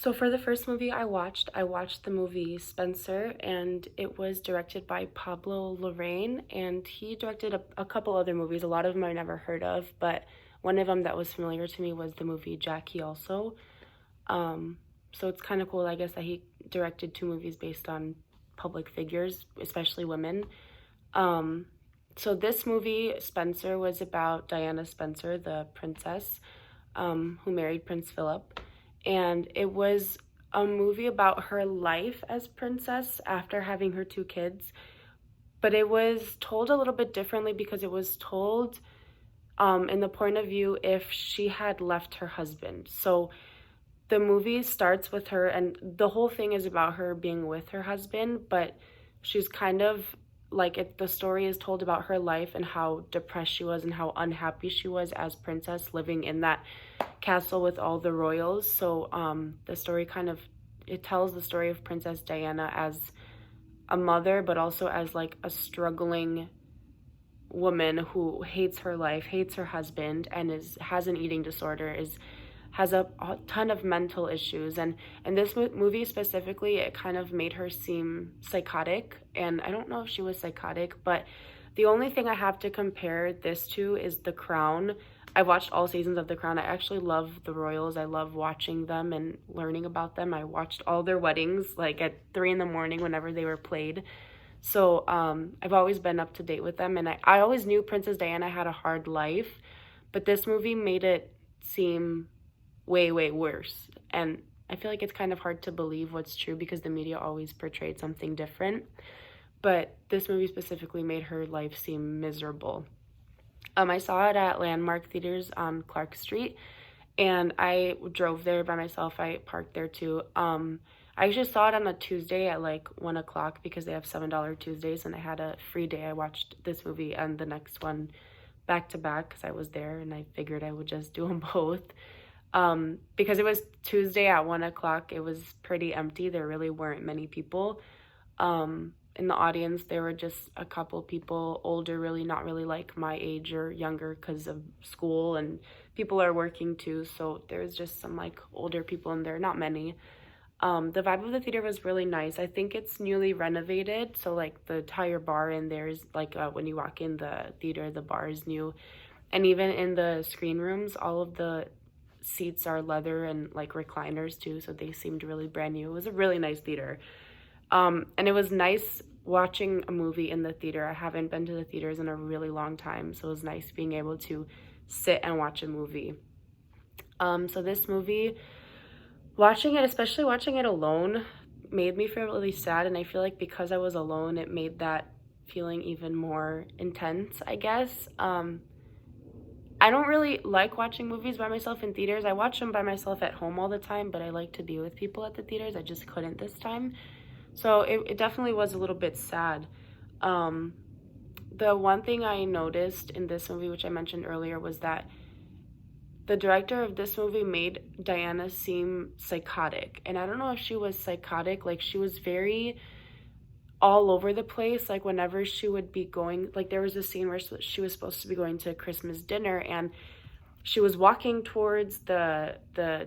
So for the first movie I watched the movie Spencer, and it was directed by Pablo Larraín, and he directed a couple other movies. A lot of them I never heard of, but one of them that was familiar to me was the movie Jackie also. Um, so it's kind of cool, I guess, that he directed two movies based on public figures, especially women. Um, so this movie, Spencer, was about Diana Spencer, the princess, who married Prince Philip. And it was a movie about her life as princess after having her two kids. But it was told a little bit differently because it was told in the point of view if she had left her husband. So the movie starts with her, and the whole thing is about her being with her husband, but she's kind of like the story is told about her life and how depressed she was and how unhappy she was as princess living in that castle with all the royals. So the story kind of, it tells the story of Princess Diana as a mother, but also as like a struggling woman who hates her life, hates her husband, and has an eating disorder, has a ton of mental issues. And this movie specifically, it kind of made her seem psychotic, and I don't know if she was psychotic, but the only thing I have to compare this to is The Crown. I watched all seasons of The Crown. I actually love the royals. I love watching them and learning about them. I watched all their weddings like at 3 in the morning whenever they were played. So I've always been up to date with them, and I always knew Princess Diana had a hard life, but this movie made it seem way worse. And I feel like it's kind of hard to believe what's true because the media always portrayed something different. But this movie specifically made her life seem miserable. I saw it at Landmark Theaters on Clark Street, and I drove there by myself. I parked there too. I actually saw it on a Tuesday at like 1 o'clock because they have $7 Tuesdays, and I had a free day. I watched this movie and the next one back to back because I was there, and I figured I would just do them both. Because it was Tuesday at 1 o'clock, it was pretty empty. There really weren't many people. In the audience, there were just a couple people, older, really, not really like my age or younger because of school, and people are working too. So there was just some like older people in there, not many. The vibe of the theater was really nice. I think it's newly renovated. So like the entire bar in there is like when you walk in the theater, the bar is new. And even in the screen rooms, all of the seats are leather and like recliners too, so they seemed really brand new. It was a really nice theater. And it was nice watching a movie in the theater. I haven't been to the theaters in a really long time, so it was nice being able to sit and watch a movie. So this movie, watching it, especially watching it alone, made me feel really sad, and I feel like because I was alone, it made that feeling even more intense, I guess. I don't really like watching movies by myself in theaters. I watch them by myself at home all the time, but I like to be with people at the theaters. I just couldn't this time. So it definitely was a little bit sad. The one thing I noticed in this movie, which I mentioned earlier, was that the director of this movie made Diana seem psychotic. And I don't know if she was psychotic, like she was very all over the place. Like whenever she would be going, like there was a scene where she was supposed to be going to a Christmas dinner, and she was walking towards the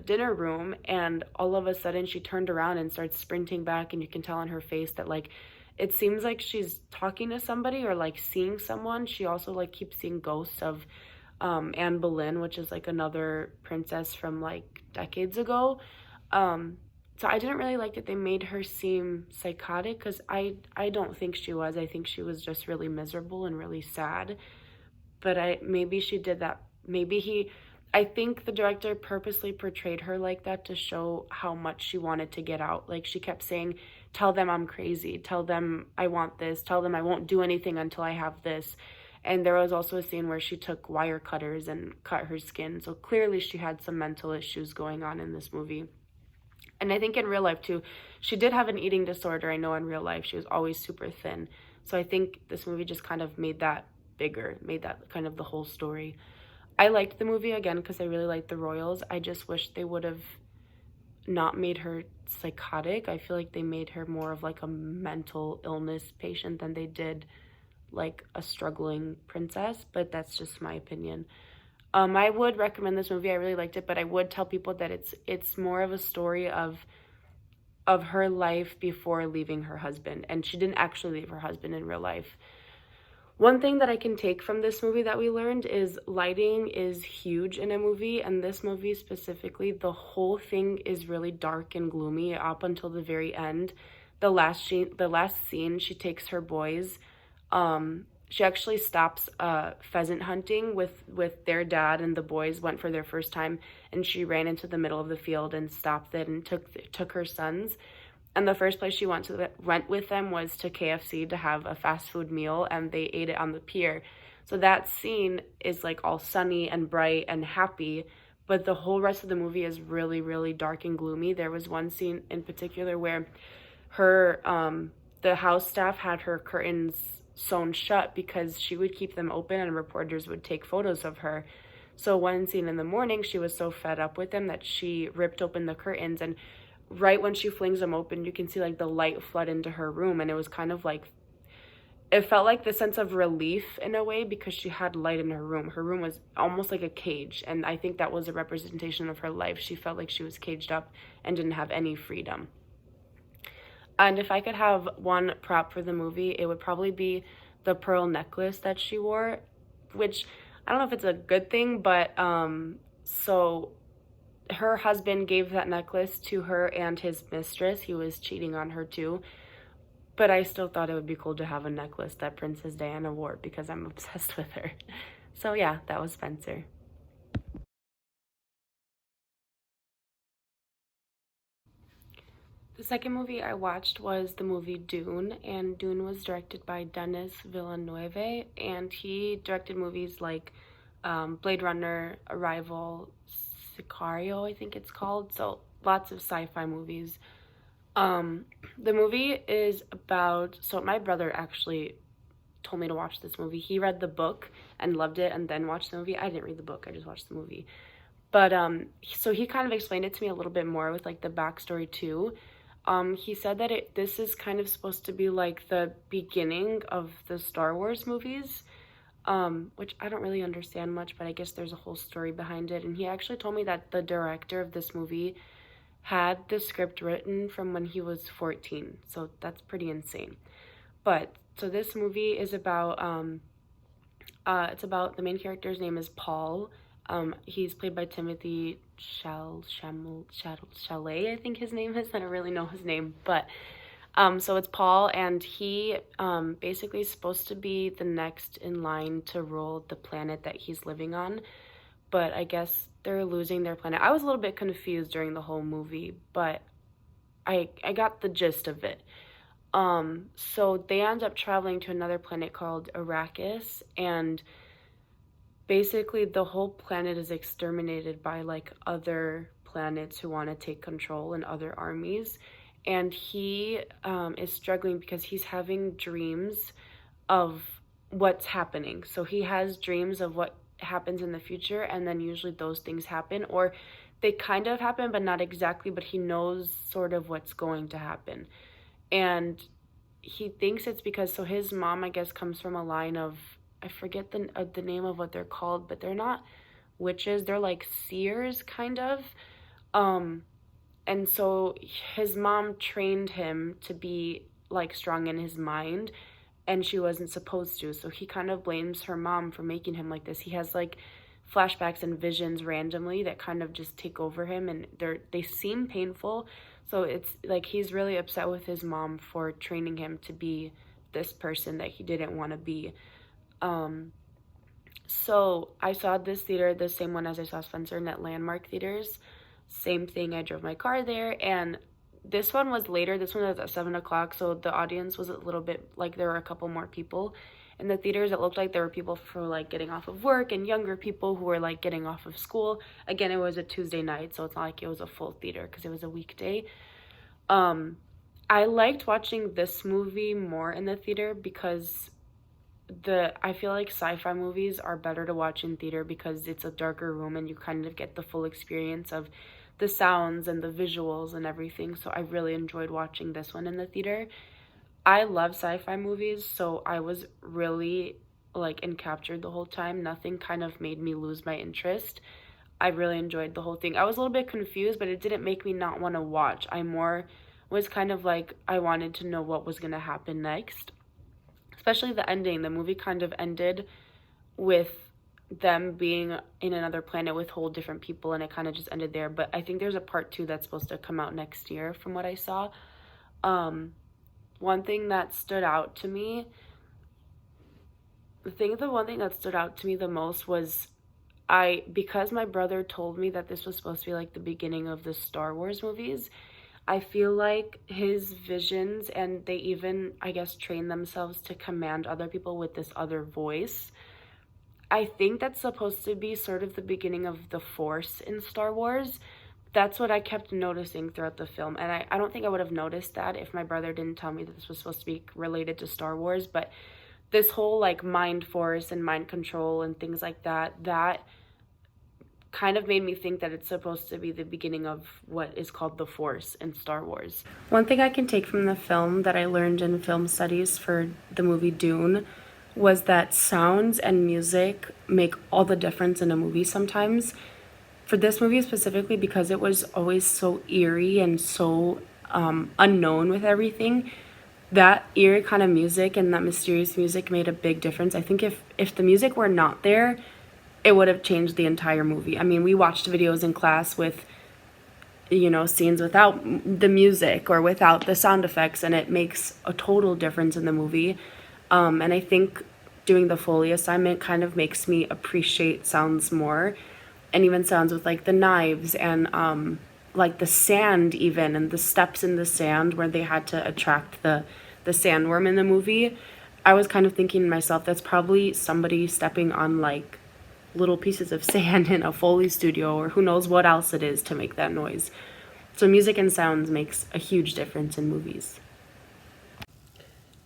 dinner room, and all of a sudden she turned around and starts sprinting back, and you can tell on her face that like it seems like she's talking to somebody or like seeing someone. She also like keeps seeing ghosts of Anne Boleyn, which is like another princess from like decades ago. So I didn't really like that they made her seem psychotic, because I don't think she was. I think she was just really miserable and really sad. But maybe she did that. I think the director purposely portrayed her like that to show how much she wanted to get out. Like she kept saying, tell them I'm crazy, tell them I want this, tell them I won't do anything until I have this. And there was also a scene where she took wire cutters and cut her skin. So clearly she had some mental issues going on in this movie. And I think in real life too, she did have an eating disorder. I know in real life she was always super thin. So I think this movie just kind of made that bigger, made that kind of the whole story. I liked the movie again because I really liked the royals. I just wish they would have not made her psychotic. I feel like they made her more of like a mental illness patient than they did like a struggling princess, but that's just my opinion. I would recommend this movie. I really liked it, but I would tell people that it's more of a story of her life before leaving her husband, and she didn't actually leave her husband in real life. One thing that I can take from this movie that we learned is lighting is huge in a movie, and this movie specifically, the whole thing is really dark and gloomy up until the very end. The last scene, she takes her boys. She actually stops pheasant hunting with their dad, and the boys went for their first time, and she ran into the middle of the field and stopped it and took her sons. And the first place she went with them was to KFC to have a fast food meal, and they ate it on the pier. So that scene is like all sunny and bright and happy, but the whole rest of the movie is really, really dark and gloomy. There was one scene in particular where her the house staff had her curtains sewn shut because she would keep them open and reporters would take photos of her. So one scene in the morning, she was so fed up with them that she ripped open the curtains, and right when she flings them open, you can see like the light flood into her room, and it was kind of like, it felt like the sense of relief in a way because she had light in her room. Her room was almost like a cage, and I think that was a representation of her life. She felt like she was caged up and didn't have any freedom. And if I could have one prop for the movie, it would probably be the pearl necklace that she wore, which I don't know if it's a good thing, but so her husband gave that necklace to her and his mistress. He was cheating on her too. But I still thought it would be cool to have a necklace that Princess Diana wore because I'm obsessed with her. So yeah, that was Spencer. The second movie I watched was the movie Dune, and Dune was directed by Denis Villeneuve, and he directed movies like Blade Runner, Arrival, Sicario, I think it's called. So lots of sci-fi movies. The movie is about, so my brother actually told me to watch this movie. He read the book and loved it and then watched the movie. I didn't read the book, I just watched the movie. But so he kind of explained it to me a little bit more with like the backstory too. He said that this is kind of supposed to be like the beginning of the Star Wars movies, which I don't really understand much, but I guess there's a whole story behind it. And he actually told me that the director of this movie had the script written from when he was 14, so that's pretty insane. But so this movie is about it's about, the main character's name is Paul. He's played by Timothy Chalamet, I think his name is. I don't really know his name, but so it's Paul, and he basically is supposed to be the next in line to rule the planet that he's living on. But I guess they're losing their planet. I was a little bit confused during the whole movie, but I got the gist of it. So they end up traveling to another planet called Arrakis, and basically the whole planet is exterminated by like other planets who want to take control and other armies. And he is struggling because he's having dreams of what's happening. So he has dreams of what happens in the future, and then usually those things happen, or they kind of happen but not exactly, but he knows sort of what's going to happen. And he thinks it's because, so his mom, I guess, comes from a line of, I forget the name of what they're called, but they're not witches, they're like seers kind of. And so his mom trained him to be like strong in his mind, and she wasn't supposed to. So he kind of blames her mom for making him like this. He has like flashbacks and visions randomly that kind of just take over him, and they seem painful. So it's like he's really upset with his mom for training him to be this person that he didn't want to be. So I saw this theater, the same one as I saw Spencer, in at Landmark Theaters. Same thing, I drove my car there, and this one was later. This one was at 7 o'clock, so the audience was a little bit, like there were a couple more people in the theaters. It looked like there were people for like getting off of work and younger people who were like getting off of school. Again, it was a Tuesday night, so it's not like it was a full theater because it was a weekday. I liked watching this movie more in the theater because I feel like sci-fi movies are better to watch in theater because it's a darker room and you kind of get the full experience of the sounds and the visuals and everything. So I really enjoyed watching this one in the theater. I love sci-fi movies, so I was really like and captured the whole time. Nothing kind of made me lose my interest. I really enjoyed the whole thing. I was a little bit confused, but it didn't make me not want to watch. I more was kind of like I wanted to know what was going to happen next. Especially the ending. The movie kind of ended with them being in another planet with whole different people, and it kind of just ended there. But I think there's a part 2 that's supposed to come out next year from what I saw. Um one thing that stood out to me, the one thing that stood out to me the most was because my brother told me that this was supposed to be like the beginning of the Star Wars movies. I feel like his visions, and they even, I guess, train themselves to command other people with this other voice. I think that's supposed to be sort of the beginning of the Force in Star Wars. That's what I kept noticing throughout the film. And I don't think I would have noticed that if my brother didn't tell me that this was supposed to be related to Star Wars. But this whole like mind force and mind control and things like that, that kind of made me think that it's supposed to be the beginning of what is called the Force in Star Wars. One thing I can take from the film that I learned in film studies for the movie Dune was that sounds and music make all the difference in a movie sometimes. For this movie specifically, because it was always so eerie and so unknown with everything, that eerie kind of music and that mysterious music made a big difference. I think if the music were not there, it would have changed the entire movie. I mean, we watched videos in class with, scenes without the music or without the sound effects, and it makes a total difference in the movie. And I think doing the Foley assignment kind of makes me appreciate sounds more, and even sounds with like the knives and like the sand even, and the steps in the sand where they had to attract the sandworm in the movie. I was kind of thinking to myself, that's probably somebody stepping on like little pieces of sand in a Foley studio, or who knows what else it is to make that noise. So music and sounds makes a huge difference in movies.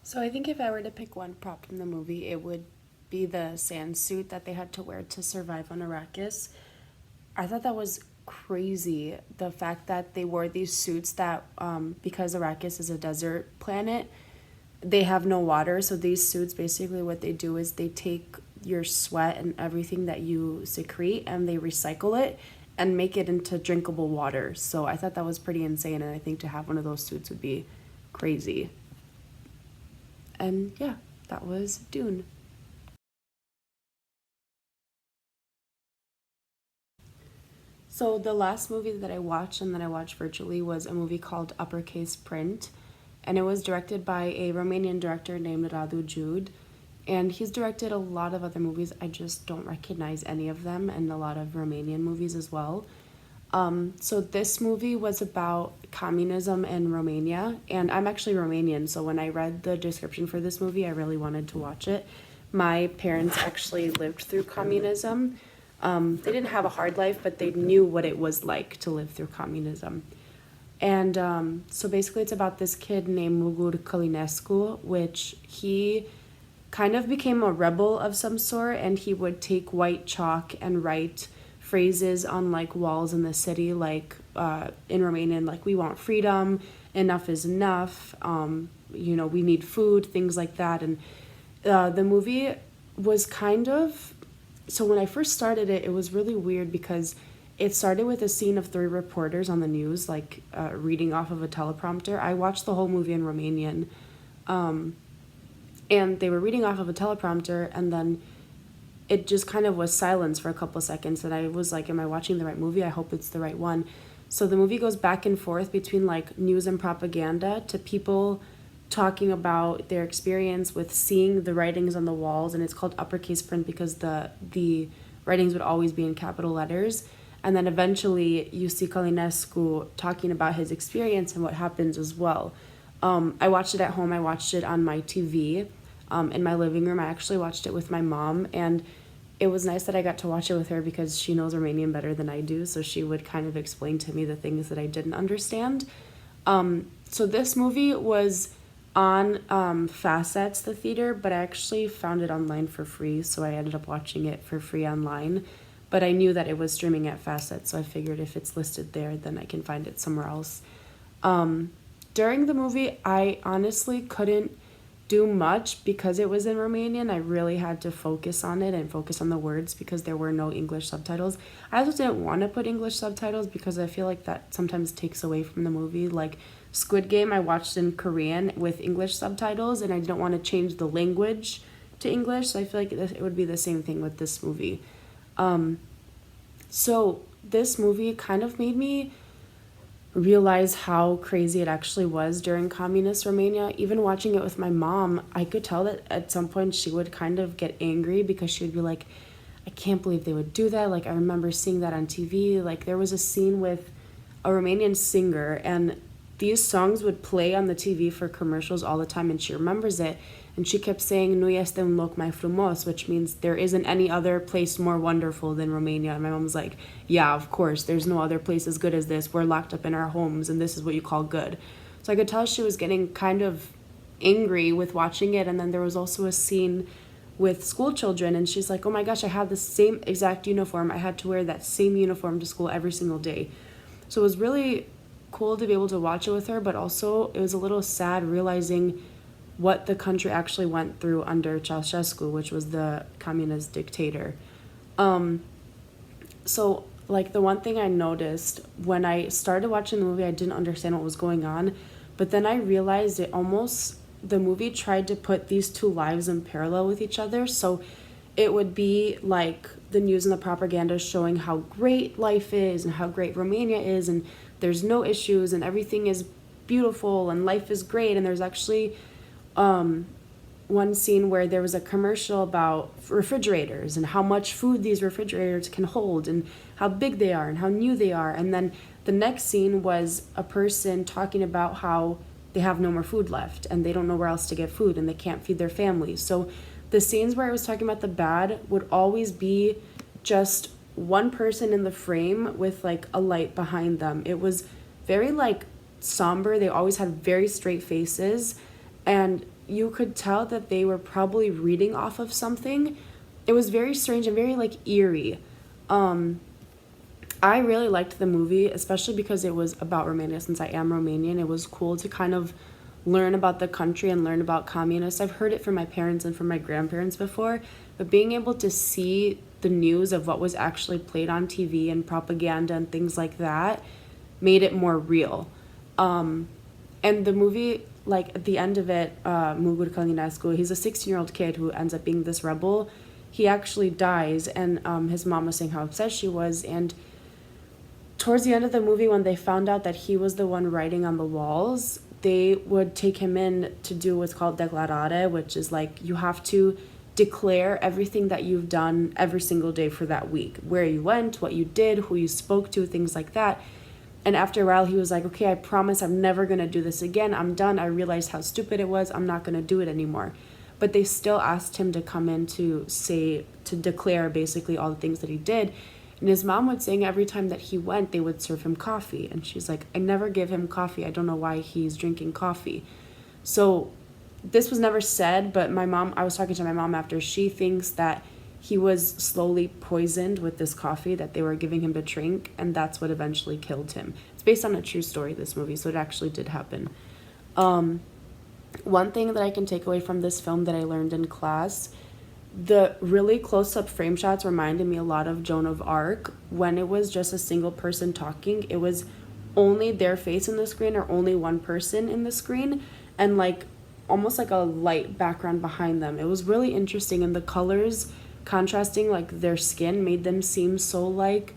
So I think if I were to pick one prop from the movie, it would be the sand suit that they had to wear to survive on Arrakis. I thought that was crazy, the fact that they wore these suits that, because Arrakis is a desert planet, they have no water. So these suits, basically what they do is they take your sweat and everything that you secrete and they recycle it and make it into drinkable water. So I thought that was pretty insane, and I think to have one of those suits would be crazy. And yeah, that was Dune. So the last movie that I watched and that I watched virtually was a movie called Uppercase Print, and it was directed by a Romanian director named Radu Jude. And he's directed a lot of other movies. I just don't recognize any of them, and a lot of Romanian movies as well. So this movie was about communism in Romania, and I'm actually Romanian, so when I read the description for this movie, I really wanted to watch it. My parents actually lived through communism. They didn't have a hard life, but they knew what it was like to live through communism. And so basically it's about this kid named Mugur Călinescu, which he kind of became a rebel of some sort, and he would take white chalk and write phrases on like walls in the city, like in Romanian, like we want freedom, enough is enough, we need food, things like that. And the movie was kind of, so when I first started it, it was really weird because it started with a scene of 3 reporters on the news, like reading off of a teleprompter. I watched the whole movie in Romanian, and they were reading off of a teleprompter, and then it just kind of was silence for a couple of seconds, and I was like, am I watching the right movie? I hope it's the right one. So the movie goes back and forth between like news and propaganda to people talking about their experience with seeing the writings on the walls, and it's called uppercase print because the writings would always be in capital letters. And then eventually you see Călinescu talking about his experience and what happens as well. I watched it at home. I watched it on my TV in my living room. I actually watched it with my mom, and it was nice that I got to watch it with her because she knows Romanian better than I do, so she would kind of explain to me the things that I didn't understand. So this movie was on Facets, the theater, but I actually found it online for free, so I ended up watching it for free online. But I knew that it was streaming at Facets, so I figured if it's listed there, then I can find it somewhere else. During the movie, I honestly couldn't do much because it was in Romanian. I really had to focus on it and focus on the words because there were no English subtitles. I also didn't want to put English subtitles because I feel like that sometimes takes away from the movie. Like Squid Game, I watched in Korean with English subtitles, and I didn't want to change the language to English, so I feel like it would be the same thing with this movie. So this movie kind of made me realize how crazy it actually was during communist Romania. Even watching it with my mom, I could tell that at some point she would kind of get angry because she would be like, I can't believe they would do that. Like, I remember seeing that on TV. Like, there was a scene with a Romanian singer, and these songs would play on the TV for commercials all the time, and she remembers it. And she kept saying, Nu este un loc mai frumos, which means there isn't any other place more wonderful than Romania. And my mom was like, yeah, of course, there's no other place as good as this. We're locked up in our homes, and this is what you call good. So I could tell she was getting kind of angry with watching it. And then there was also a scene with school children, and she's like, oh my gosh, I had the same exact uniform. I had to wear that same uniform to school every single day. So it was really cool to be able to watch it with her, but also it was a little sad realizing what the country actually went through under Ceausescu, which was the communist dictator. So, like, the one thing I noticed when I started watching the movie, I didn't understand what was going on, but then I realized the movie tried to put these two lives in parallel with each other. So it would be like the news and the propaganda showing how great life is and how great Romania is, and there's no issues and everything is beautiful and life is great. And there's actually one scene where there was a commercial about refrigerators and how much food these refrigerators can hold and how big they are and how new they are. And then the next scene was a person talking about how they have no more food left and they don't know where else to get food and they can't feed their families. So the scenes where I was talking about the bad would always be just one person in the frame with like a light behind them. It was very like somber. They always had very straight faces, and you could tell that they were probably reading off of something. It was very strange and very like eerie. I really liked the movie, especially because it was about Romania. Since I am Romanian, it was cool to kind of learn about the country and learn about communists. I've heard it from my parents and from my grandparents before, but being able to see the news of what was actually played on TV and propaganda and things like that made it more real. And the movie, like at the end of it, Mugur Călinescu, he's a 16-year-old kid who ends up being this rebel. He actually dies, and his mom was saying how upset she was. And towards the end of the movie, when they found out that he was the one writing on the walls, they would take him in to do what's called declarare, which is like you have to declare everything that you've done every single day for that week, where you went, what you did, who you spoke to, things like that. And after a while, he was like, okay, I promise I'm never going to do this again. I'm done. I realized how stupid it was. I'm not going to do it anymore. But they still asked him to come in to declare basically all the things that he did. And his mom would say every time that he went, they would serve him coffee. And she's like, I never give him coffee. I don't know why he's drinking coffee. So this was never said, but I was talking to my mom after, she thinks that he was slowly poisoned with this coffee that they were giving him to drink, and that's what eventually killed him. It's based on a true story, this movie, so it actually did happen. One thing that I can take away from this film that I learned in class, the really close-up frame shots reminded me a lot of Joan of Arc. When it was just a single person talking, it was only their face in the screen or only one person in the screen, and like almost like a light background behind them. It was really interesting, and the colors contrasting like their skin made them seem so like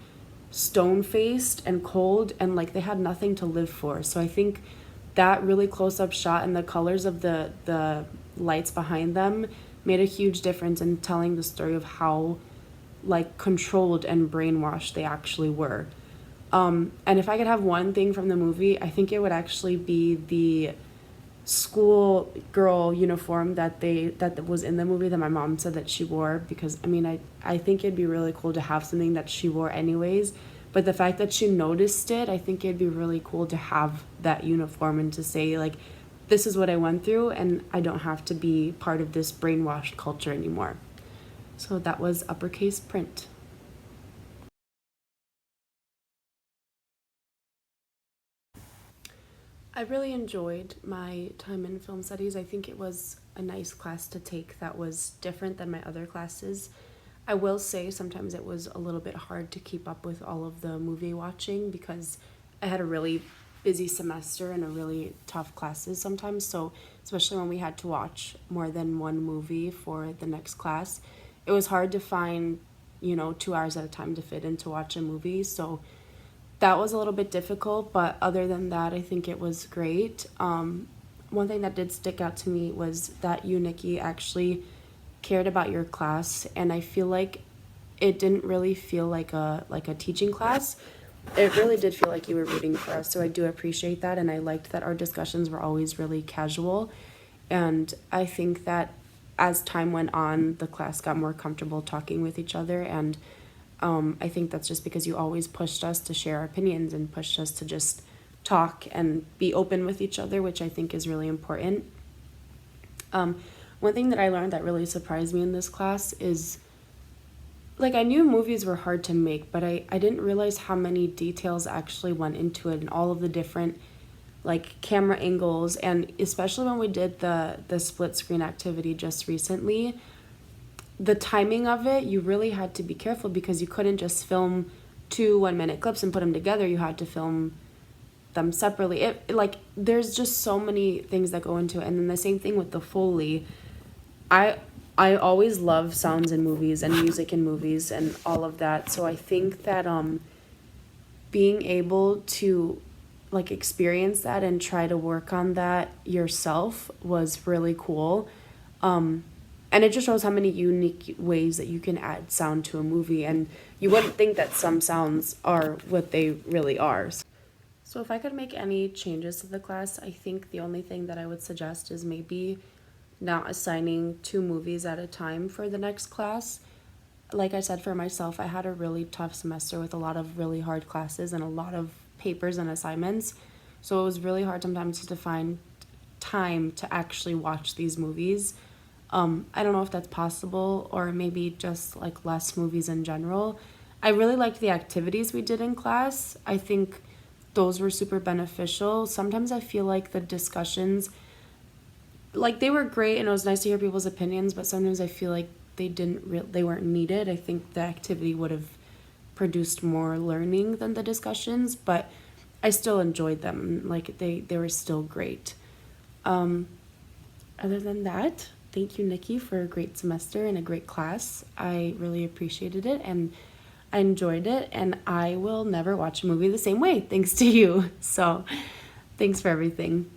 stone-faced and cold, and like they had nothing to live for. So I think that really close-up shot and the colors of the lights behind them made a huge difference in telling the story of how like controlled and brainwashed they actually were. And if I could have one thing from the movie, I think it would actually be the school girl uniform that was in the movie that my mom said that she wore, because I mean I think it'd be really cool to have something that she wore anyways, but the fact that she noticed it, I think it'd be really cool to have that uniform and to say like, this is what I went through and I don't have to be part of this brainwashed culture anymore. So that was Uppercase Print. I really enjoyed my time in film studies. I think it was a nice class to take that was different than my other classes. I will say sometimes it was a little bit hard to keep up with all of the movie watching because I had a really busy semester and a really tough classes sometimes. So, especially when we had to watch more than one movie for the next class, it was hard to find, 2 hours at a time to fit in to watch a movie. So, that was a little bit difficult, but other than that, I think it was great. One thing that did stick out to me was that you, Nikki, actually cared about your class, and I feel like it didn't really feel like a teaching class. It really did feel like you were rooting for us, so I do appreciate that, and I liked that our discussions were always really casual. And I think that as time went on, the class got more comfortable talking with each other, and I think that's just because you always pushed us to share our opinions and pushed us to just talk and be open with each other, which I think is really important. One thing that I learned that really surprised me in this class is, like, I knew movies were hard to make, but I didn't realize how many details actually went into it and all of the different, like, camera angles. And especially when we did the split screen activity just recently, the timing of it, you really had to be careful because you couldn't just film 2 1-minute clips and put them together. You had to film them separately. Like, there's just so many things that go into it. And then the same thing with the Foley. I always love sounds in movies and music in movies and all of that. So I think that being able to, like, experience that and try to work on that yourself was really cool. And it just shows how many unique ways that you can add sound to a movie, and you wouldn't think that some sounds are what they really are. So if I could make any changes to the class, I think the only thing that I would suggest is maybe not assigning 2 movies at a time for the next class. Like I said, for myself, I had a really tough semester with a lot of really hard classes and a lot of papers and assignments. So it was really hard sometimes to find time to actually watch these movies. I don't know if that's possible, or maybe just like less movies in general. I really liked the activities we did in class. I think those were super beneficial. Sometimes I feel like the discussions, like, they were great and it was nice to hear people's opinions, but sometimes I feel like they weren't needed. I think the activity would have produced more learning than the discussions, but I still enjoyed them. Like, they were still great. Other than that, thank you, Nikki, for a great semester and a great class. I really appreciated it and I enjoyed it, and I will never watch a movie the same way thanks to you. So thanks for everything.